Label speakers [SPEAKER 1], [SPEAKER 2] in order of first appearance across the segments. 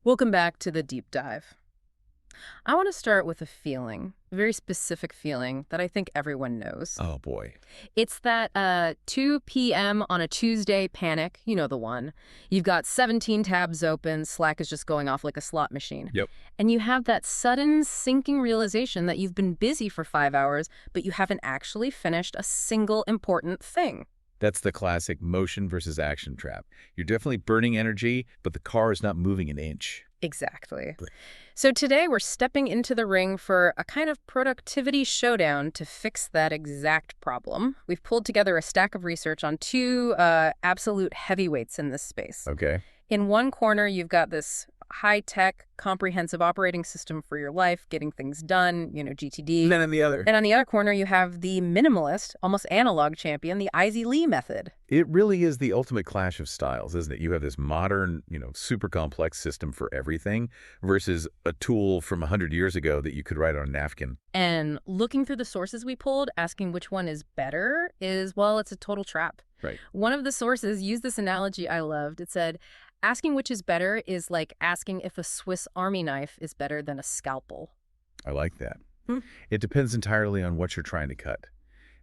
[SPEAKER 1] Welcome back to the deep dive. I want to start with a feeling, a very specific feeling that I think everyone knows.
[SPEAKER 2] Oh, boy.
[SPEAKER 1] It's that 2 p.m. on a Tuesday panic, you know the one. You've got 17 tabs open, Slack is just going off like a slot machine.
[SPEAKER 2] Yep.
[SPEAKER 1] And you have that sudden sinking realization that you've been busy for 5 hours, but you haven't actually finished a single important thing.
[SPEAKER 2] That's the classic motion versus action trap. You're definitely burning energy, but the car is not moving an inch.
[SPEAKER 1] Exactly.
[SPEAKER 2] Right.
[SPEAKER 1] So today we're stepping into the ring for a kind of productivity showdown to fix that exact problem. We've pulled together a stack of research on two absolute heavyweights in this space.
[SPEAKER 2] Okay.
[SPEAKER 1] In one corner, you've got this high-tech, comprehensive operating system for your life, getting things done, GTD.
[SPEAKER 2] And then in the other.
[SPEAKER 1] And on the other corner, you have the minimalist, almost analog champion, the Lee method.
[SPEAKER 2] It really is the ultimate clash of styles, isn't it? You have this modern, super complex system for everything versus a tool from 100 years ago that you could write on a napkin.
[SPEAKER 1] And looking through the sources we pulled, asking which one is better is, well, it's a total trap.
[SPEAKER 2] Right.
[SPEAKER 1] One of the sources used this analogy I loved. It said, asking which is better is like asking if a Swiss Army knife is better than a scalpel.
[SPEAKER 2] I like that.
[SPEAKER 1] Hmm.
[SPEAKER 2] It depends entirely on what you're trying to cut.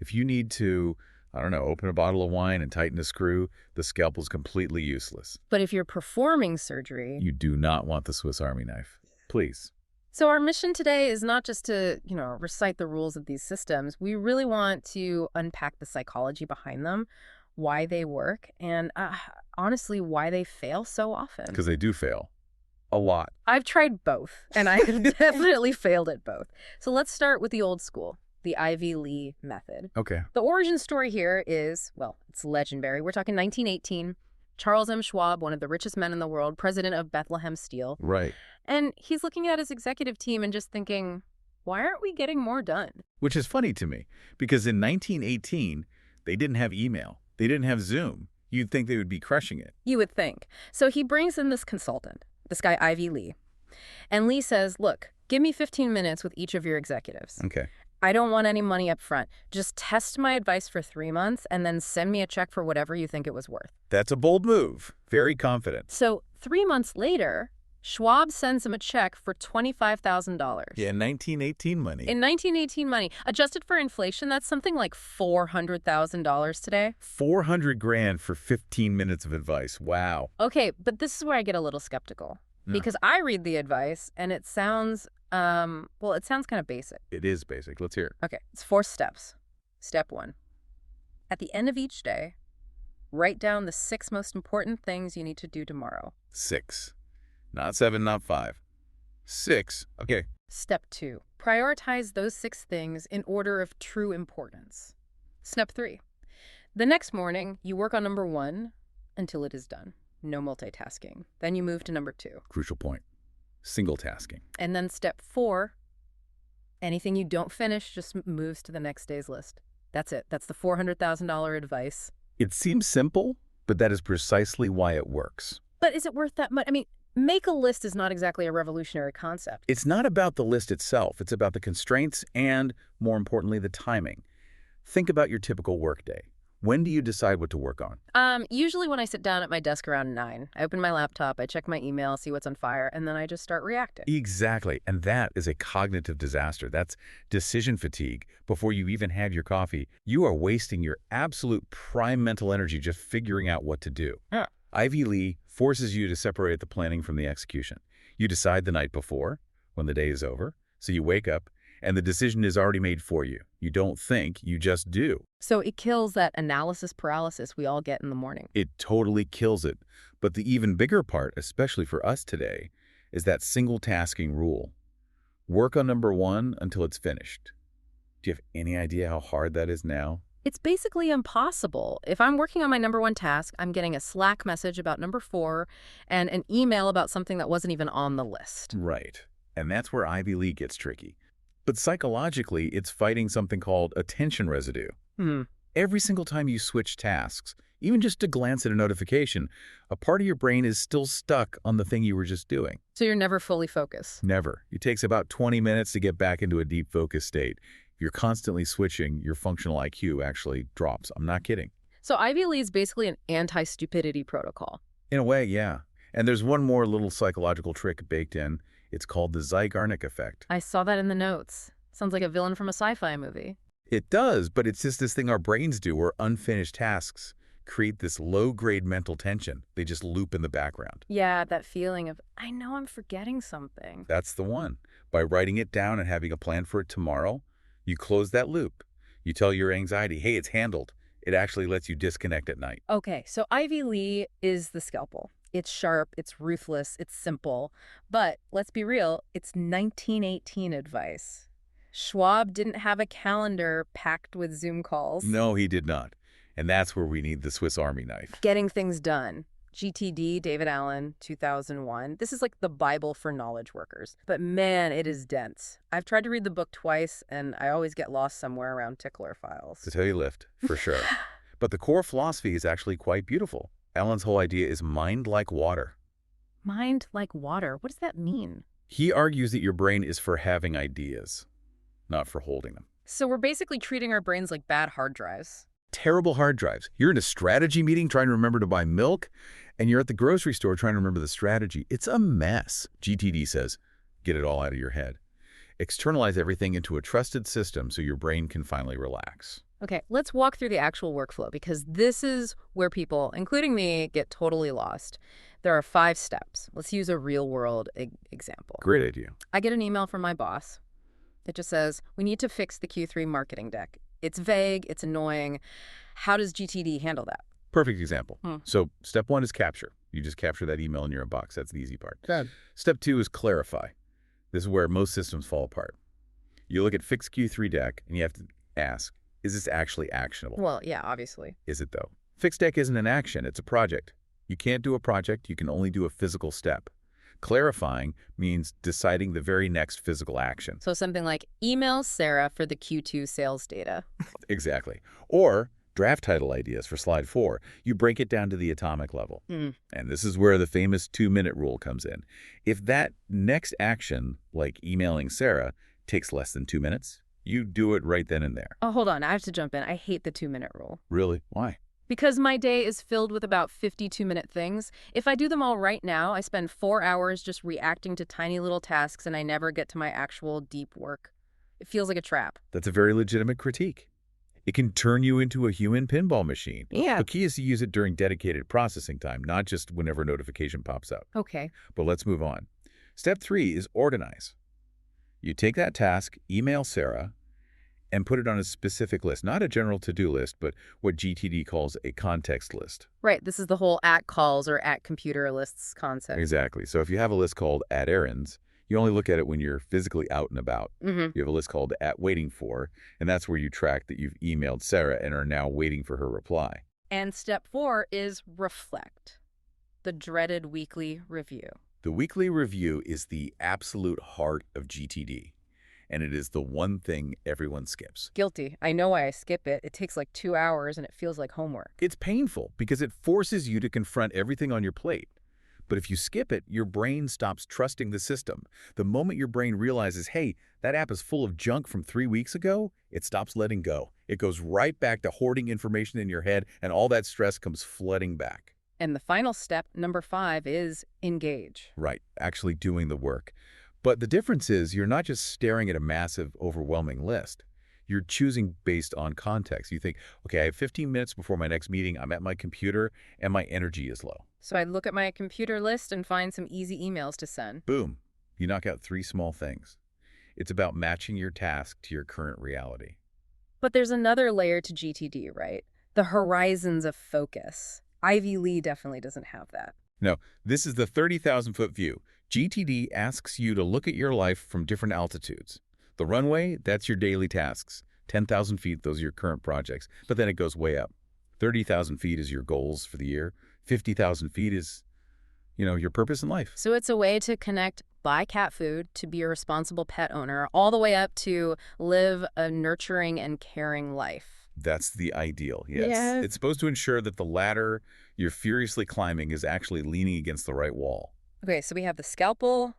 [SPEAKER 2] If you need to, I don't know, open a bottle of wine and tighten a screw, the scalpel's completely useless.
[SPEAKER 1] But if you're performing surgery...
[SPEAKER 2] You do not want the Swiss Army knife. Please.
[SPEAKER 1] So our mission today is not just to, recite the rules of these systems. We really want to unpack the psychology behind them, why they work, and honestly, why they fail so often.
[SPEAKER 2] Because they do fail. A lot.
[SPEAKER 1] I've tried both, and I have definitely failed at both. So let's start with the old school, the Lee method.
[SPEAKER 2] Okay.
[SPEAKER 1] The origin story here is, well, it's legendary. We're talking 1918. Charles M. Schwab, one of the richest men in the world, president of Bethlehem Steel.
[SPEAKER 2] Right.
[SPEAKER 1] And he's looking at his executive team and just thinking, why aren't we getting more done?
[SPEAKER 2] Which is funny to me, because in 1918, they didn't have email. They didn't have Zoom. You'd think they would be crushing it.
[SPEAKER 1] You would think. So he brings in this consultant, this guy Lee. And Lee says, look, give me 15 minutes with each of your executives.
[SPEAKER 2] Okay.
[SPEAKER 1] I don't want any money up front. Just test my advice for 3 months and then send me a check for whatever you think it was worth.
[SPEAKER 2] That's a bold move. Very confident.
[SPEAKER 1] So 3 months later, Schwab sends him a check for $25,000.
[SPEAKER 2] Yeah, 1918 money.
[SPEAKER 1] In 1918 money. Adjusted for inflation, that's something like $400,000 today.
[SPEAKER 2] 400 grand for 15 minutes of advice. Wow.
[SPEAKER 1] Okay, but this is where I get a little skeptical.
[SPEAKER 2] Yeah.
[SPEAKER 1] Because I read the advice and it sounds, it sounds kind of basic.
[SPEAKER 2] It is basic. Let's hear it.
[SPEAKER 1] Okay, it's 4 steps. Step 1. At the end of each day, write down the 6 most important things you need to do tomorrow.
[SPEAKER 2] 6. Not 7, not 5. 6. Okay.
[SPEAKER 1] Step 2. Prioritize those 6 things in order of true importance. Step 3. The next morning, you work on number 1 until it is done. No multitasking. Then you move to number 2.
[SPEAKER 2] Crucial point. Single tasking.
[SPEAKER 1] And then step 4, anything you don't finish just moves to the next day's list. That's it. That's the $400,000 advice.
[SPEAKER 2] It seems simple, but that is precisely why it works.
[SPEAKER 1] But is it worth that much? I mean, make a list is not exactly a revolutionary concept.
[SPEAKER 2] It's not about the list itself. It's about the constraints and, more importantly, the timing. Think about your typical workday. When do you decide what to work on?
[SPEAKER 1] Usually when I sit down at my desk around 9. I open my laptop, I check my email, see what's on fire, and then I just start reacting.
[SPEAKER 2] Exactly. And that is a cognitive disaster. That's decision fatigue. Before you even have your coffee, you are wasting your absolute prime mental energy just figuring out what to do.
[SPEAKER 1] Yeah.
[SPEAKER 2] Lee forces you to separate the planning from the execution. You decide the night before, when the day is over, so you wake up, and the decision is already made for you. You don't think, you just do.
[SPEAKER 1] So it kills that analysis paralysis we all get in the morning.
[SPEAKER 2] It totally kills it. But the even bigger part, especially for us today, is that single tasking rule. Work on number 1 until it's finished. Do you have any idea how hard that is now?
[SPEAKER 1] It's basically impossible. If I'm working on my number 1 task, I'm getting a Slack message about number 4 and an email about something that wasn't even on the list.
[SPEAKER 2] Right. And that's where Lee gets tricky. But psychologically, it's fighting something called attention residue. Every single time you switch tasks, even just to glance at a notification, a part of your brain is still stuck on the thing you were just doing.
[SPEAKER 1] So you're never fully focused.
[SPEAKER 2] Never. It takes about 20 minutes to get back into a deep focus state. If you're constantly switching, your functional IQ actually drops. I'm not kidding.
[SPEAKER 1] So Lee is basically an anti-stupidity protocol.
[SPEAKER 2] In a way, yeah. And there's one more little psychological trick baked in. It's called the Zeigarnik effect.
[SPEAKER 1] I saw that in the notes. Sounds like a villain from a sci-fi movie.
[SPEAKER 2] It does, but it's just this thing our brains do where unfinished tasks create this low-grade mental tension. They just loop in the background.
[SPEAKER 1] Yeah, that feeling of, I know I'm forgetting something.
[SPEAKER 2] That's the one. By writing it down and having a plan for it tomorrow, you close that loop. You tell your anxiety, hey, it's handled. It actually lets you disconnect at night.
[SPEAKER 1] Okay, so Ivy Lee is the scalpel. It's sharp, it's ruthless, it's simple. But let's be real, it's 1918 advice. Schwab didn't have a calendar packed with Zoom calls.
[SPEAKER 2] No, he did not. And that's where we need the Swiss Army knife.
[SPEAKER 1] Getting things done. GTD, David Allen, 2001. This is like the Bible for knowledge workers. But man, it is dense. I've tried to read the book twice, and I always get lost somewhere around tickler files.
[SPEAKER 2] To tell you lift, for sure. But the core philosophy is actually quite beautiful. Allen's whole idea is mind like water.
[SPEAKER 1] Mind like water. What does that mean?
[SPEAKER 2] He argues that your brain is for having ideas, not for holding them.
[SPEAKER 1] So we're basically treating our brains like bad hard drives.
[SPEAKER 2] Terrible hard drives. You're in a strategy meeting trying to remember to buy milk, and you're at the grocery store trying to remember the strategy. It's a mess. GTD says, get it all out of your head. Externalize everything into a trusted system so your brain can finally relax.
[SPEAKER 1] Okay, let's walk through the actual workflow because this is where people, including me, get totally lost. There are 5 steps. Let's use a real-world example.
[SPEAKER 2] Great idea.
[SPEAKER 1] I get an email from my boss. It just says, we need to fix the Q3 marketing deck. It's vague, it's annoying. How does GTD handle that?
[SPEAKER 2] Perfect example. So step 1 is capture. You just capture that email in your inbox. That's the easy part.
[SPEAKER 3] Good.
[SPEAKER 2] Step 2 is clarify. This is where most systems fall apart. You look at fixed Q3 deck, and you have to ask, is this actually actionable?
[SPEAKER 1] Well, yeah, obviously.
[SPEAKER 2] Is it, though? Fixed deck isn't an action. It's a project. You can't do a project. You can only do a physical step. Clarifying means deciding the very next physical action.
[SPEAKER 1] So something like email Sarah for the Q2 sales data.
[SPEAKER 2] Exactly. Or draft title ideas for slide 4. You break it down to the atomic level. And this is where the famous 2-minute rule comes in. If that next action, like emailing Sarah, takes less than 2 minutes, you do it right then and there.
[SPEAKER 1] Oh, hold on. I have to jump in. I hate the 2-minute rule.
[SPEAKER 2] Really? Why?
[SPEAKER 1] Because my day is filled with about 50 2-minute things. If I do them all right now, I spend 4 hours just reacting to tiny little tasks and I never get to my actual deep work. It feels like a trap.
[SPEAKER 2] That's a very legitimate critique. It can turn you into a human pinball machine.
[SPEAKER 1] Yeah.
[SPEAKER 2] The key is to use it during dedicated processing time, not just whenever a notification pops up.
[SPEAKER 1] Okay.
[SPEAKER 2] But let's move on. Step 3 is organize. You take that task, email Sarah, and put it on a specific list, not a general to-do list, but what GTD calls a context list.
[SPEAKER 1] Right. This is the whole at calls or at computer lists concept.
[SPEAKER 2] Exactly. So if you have a list called at errands, you only look at it when you're physically out and about. You have a list called at waiting for, and that's where you track that you've emailed Sarah and are now waiting for her reply.
[SPEAKER 1] And step 4 is reflect, the dreaded weekly review.
[SPEAKER 2] The weekly review is the absolute heart of GTD, and it is the one thing everyone skips.
[SPEAKER 1] Guilty. I know why I skip it. It takes like 2 hours and it feels like homework.
[SPEAKER 2] It's painful because it forces you to confront everything on your plate. But if you skip it, your brain stops trusting the system. The moment your brain realizes, hey, that app is full of junk from 3 weeks ago, it stops letting go. It goes right back to hoarding information in your head, and all that stress comes flooding back.
[SPEAKER 1] And the final step, number 5, is engage.
[SPEAKER 2] Right, actually doing the work. But the difference is you're not just staring at a massive, overwhelming list. You're choosing based on context. You think, okay, I have 15 minutes before my next meeting. I'm at my computer, and my energy is low.
[SPEAKER 1] So I look at my computer list and find some easy emails to send.
[SPEAKER 2] Boom. You knock out 3 small things. It's about matching your task to your current reality.
[SPEAKER 1] But there's another layer to GTD, right? The horizons of focus. Ivy Lee definitely doesn't have that.
[SPEAKER 2] No, this is the 30,000-foot view. GTD asks you to look at your life from different altitudes. The runway, that's your daily tasks. 10,000 feet, those are your current projects. But then it goes way up. 30,000 feet is your goals for the year. 50,000 feet is, your purpose in life.
[SPEAKER 1] So it's a way to connect buy cat food, to be a responsible pet owner, all the way up to live a nurturing and caring life.
[SPEAKER 2] That's the ideal, yes.
[SPEAKER 1] Yeah.
[SPEAKER 2] It's supposed to ensure that the ladder you're furiously climbing is actually leaning against the right wall.
[SPEAKER 1] Okay, so we have the scalpel,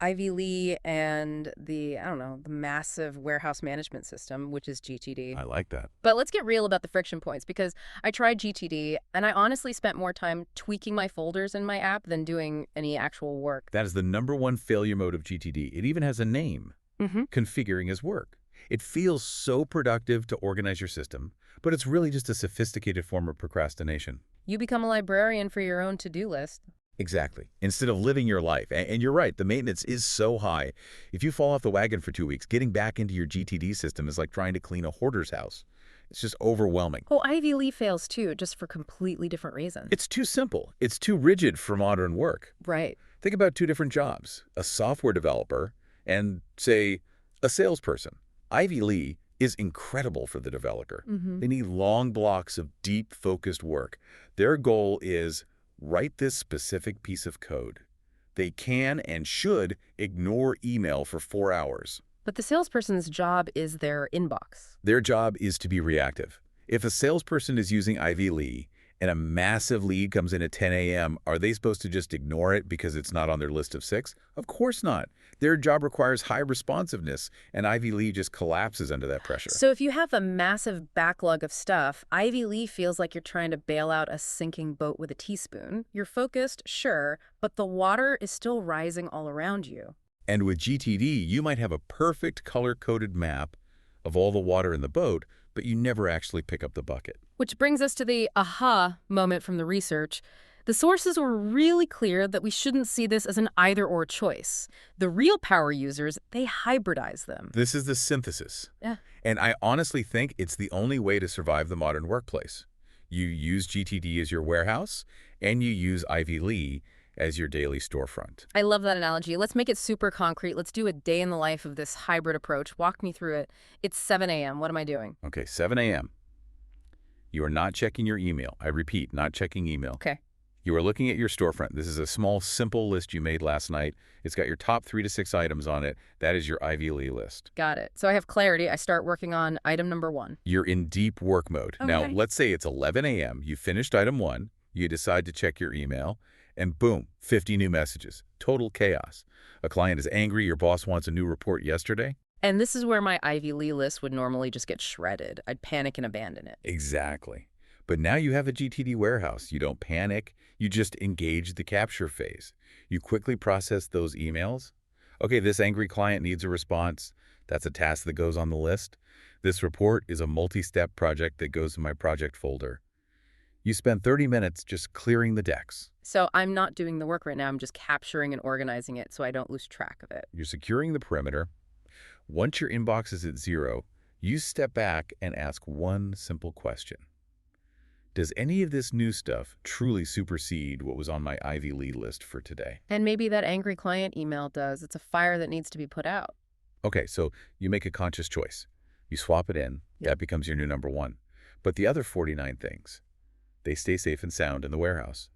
[SPEAKER 1] Ivy Lee and I don't know, the massive warehouse management system, which is GTD.
[SPEAKER 2] I like that.
[SPEAKER 1] But let's get real about the friction points because I tried GTD and I honestly spent more time tweaking my folders in my app than doing any actual work.
[SPEAKER 2] That is the #1 failure mode of GTD. It even has a name, configuring as work. It feels so productive to organize your system, but it's really just a sophisticated form of procrastination.
[SPEAKER 1] You become a librarian for your own to-do list.
[SPEAKER 2] Exactly. Instead of living your life. And you're right, the maintenance is so high. If you fall off the wagon for 2 weeks, getting back into your GTD system is like trying to clean a hoarder's house. It's just overwhelming.
[SPEAKER 1] Oh, Ivy Lee fails too, just for completely different reasons.
[SPEAKER 2] It's too simple. It's too rigid for modern work.
[SPEAKER 1] Right.
[SPEAKER 2] Think about 2 different jobs, a software developer and, say, a salesperson. Ivy Lee is incredible for the developer. They need long blocks of deep, focused work. Their goal is write this specific piece of code. They can and should ignore email for 4 hours.
[SPEAKER 1] But the salesperson's job is their inbox.
[SPEAKER 2] Their job is to be reactive. If a salesperson is using Ivy Lee and a massive lead comes in at 10 a.m., are they supposed to just ignore it because it's not on their list of 6? Of course not. Their job requires high responsiveness, and Ivy Lee just collapses under that pressure.
[SPEAKER 1] So if you have a massive backlog of stuff, Ivy Lee feels like you're trying to bail out a sinking boat with a teaspoon. You're focused, sure, but the water is still rising all around you.
[SPEAKER 2] And with GTD, you might have a perfect color-coded map of all the water in the boat, but you never actually pick up the bucket.
[SPEAKER 1] Which brings us to the aha moment from the research. The sources were really clear that we shouldn't see this as an either-or choice. The real power users, they hybridize them.
[SPEAKER 2] This is the synthesis.
[SPEAKER 1] Yeah.
[SPEAKER 2] And I honestly think it's the only way to survive the modern workplace. You use GTD as your warehouse, and you use Ivy Lee as your daily storefront.
[SPEAKER 1] I love that analogy. Let's make it super concrete. Let's do a day in the life of this hybrid approach. Walk me through it. It's 7 a.m. What am I doing?
[SPEAKER 2] Okay, 7 a.m. You are not checking your email. I repeat, not checking email.
[SPEAKER 1] Okay.
[SPEAKER 2] You are looking at your storefront. This is a small, simple list you made last night. It's got your top 3 to 6 items on it. That is your Ivy Lee list.
[SPEAKER 1] Got it. So I have clarity. I start working on item number 1.
[SPEAKER 2] You're in deep work mode.
[SPEAKER 1] Okay.
[SPEAKER 2] Now, let's say it's 11 a.m. You finished item 1. You decide to check your email. And boom, 50 new messages. Total chaos. A client is angry. Your boss wants a new report yesterday.
[SPEAKER 1] And this is where my Ivy Lee list would normally just get shredded. I'd panic and abandon it.
[SPEAKER 2] Exactly. But now you have a GTD warehouse. You don't panic. You just engage the capture phase. You quickly process those emails. Okay, this angry client needs a response. That's a task that goes on the list. This report is a multi-step project that goes in my project folder. You spend 30 minutes just clearing the decks.
[SPEAKER 1] So I'm not doing the work right now. I'm just capturing and organizing it so I don't lose track of it.
[SPEAKER 2] You're securing the perimeter. Once your inbox is at 0, you step back and ask one simple question. Does any of this new stuff truly supersede what was on my Ivy Lee list for today?
[SPEAKER 1] And maybe that angry client email does. It's a fire that needs to be put out.
[SPEAKER 2] Okay, so you make a conscious choice. You swap it in. That becomes your new number 1. But the other 49 things, they stay safe and sound in the warehouse.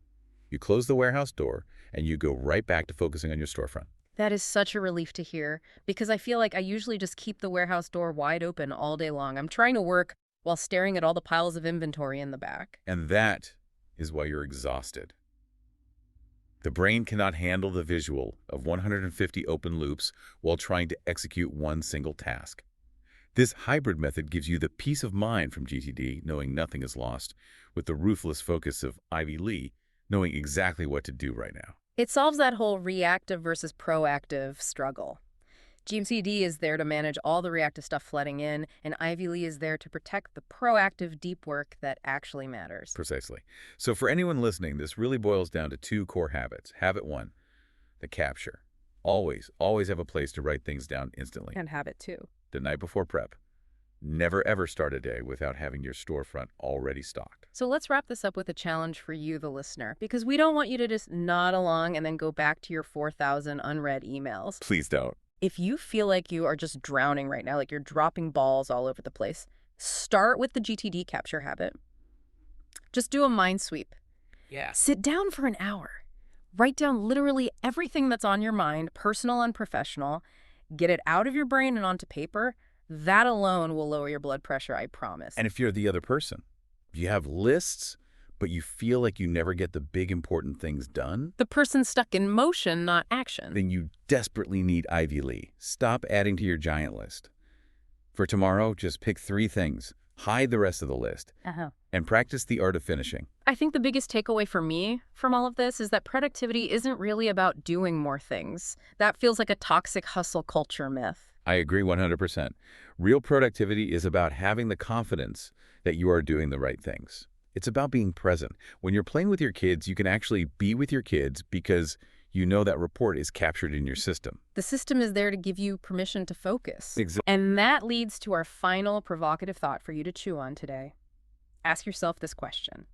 [SPEAKER 2] You close the warehouse door, and you go right back to focusing on your storefront.
[SPEAKER 1] That is such a relief to hear, because I feel like I usually just keep the warehouse door wide open all day long. I'm trying to work while staring at all the piles of inventory in the back.
[SPEAKER 2] And that is why you're exhausted. The brain cannot handle the visual of 150 open loops while trying to execute one single task. This hybrid method gives you the peace of mind from GTD, knowing nothing is lost, with the ruthless focus of Ivy Lee, knowing exactly what to do right now.
[SPEAKER 1] It solves that whole reactive versus proactive struggle. GTD is there to manage all the reactive stuff flooding in, and Ivy Lee is there to protect the proactive deep work that actually matters.
[SPEAKER 2] Precisely. So for anyone listening, this really boils down to 2 core habits. Habit 1, the capture. Always have a place to write things down instantly.
[SPEAKER 1] And habit 2.
[SPEAKER 2] The night before prep. Never ever start a day without having your storefront already stocked.
[SPEAKER 1] So let's wrap this up with a challenge for you, the listener, because we don't want you to just nod along and then go back to your 4,000 unread emails.
[SPEAKER 2] Please don't.
[SPEAKER 1] If you feel like you are just drowning right now, like you're dropping balls all over the place, start with the GTD capture habit. Just do a mind sweep.
[SPEAKER 2] Yeah.
[SPEAKER 1] Sit down for an hour. Write down literally everything that's on your mind, personal and professional. Get it out of your brain and onto paper. That alone will lower your blood pressure, I promise.
[SPEAKER 2] And if you're the other person, if you have lists, but you feel like you never get the big important things done,
[SPEAKER 1] The person's stuck in motion, not action.
[SPEAKER 2] then you desperately need Ivy Lee. Stop adding to your giant list. For tomorrow, just pick 3 things, hide the rest of the list, and practice the art of finishing.
[SPEAKER 1] I think the biggest takeaway for me from all of this is that productivity isn't really about doing more things. That feels like a toxic hustle culture myth.
[SPEAKER 2] I agree 100%. Real productivity is about having the confidence that you are doing the right things. It's about being present. When you're playing with your kids, you can actually be with your kids because you know that report is captured in your system.
[SPEAKER 1] The system is there to give you permission to focus.
[SPEAKER 2] Exactly.
[SPEAKER 1] And that leads to our final provocative thought for you to chew on today. Ask yourself this question.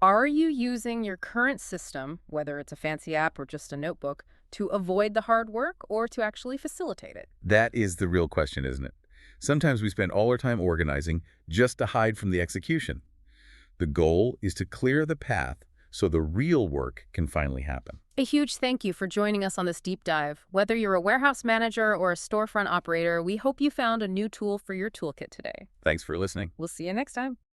[SPEAKER 1] Are you using your current system, whether it's a fancy app or just a notebook, to avoid the hard work or to actually facilitate it?
[SPEAKER 2] That is the real question, isn't it? Sometimes we spend all our time organizing just to hide from the execution. The goal is to clear the path so the real work can finally happen.
[SPEAKER 1] A huge thank you for joining us on this deep dive. Whether you're a warehouse manager or a storefront operator, we hope you found a new tool for your toolkit today.
[SPEAKER 2] Thanks for listening.
[SPEAKER 1] We'll see you next time.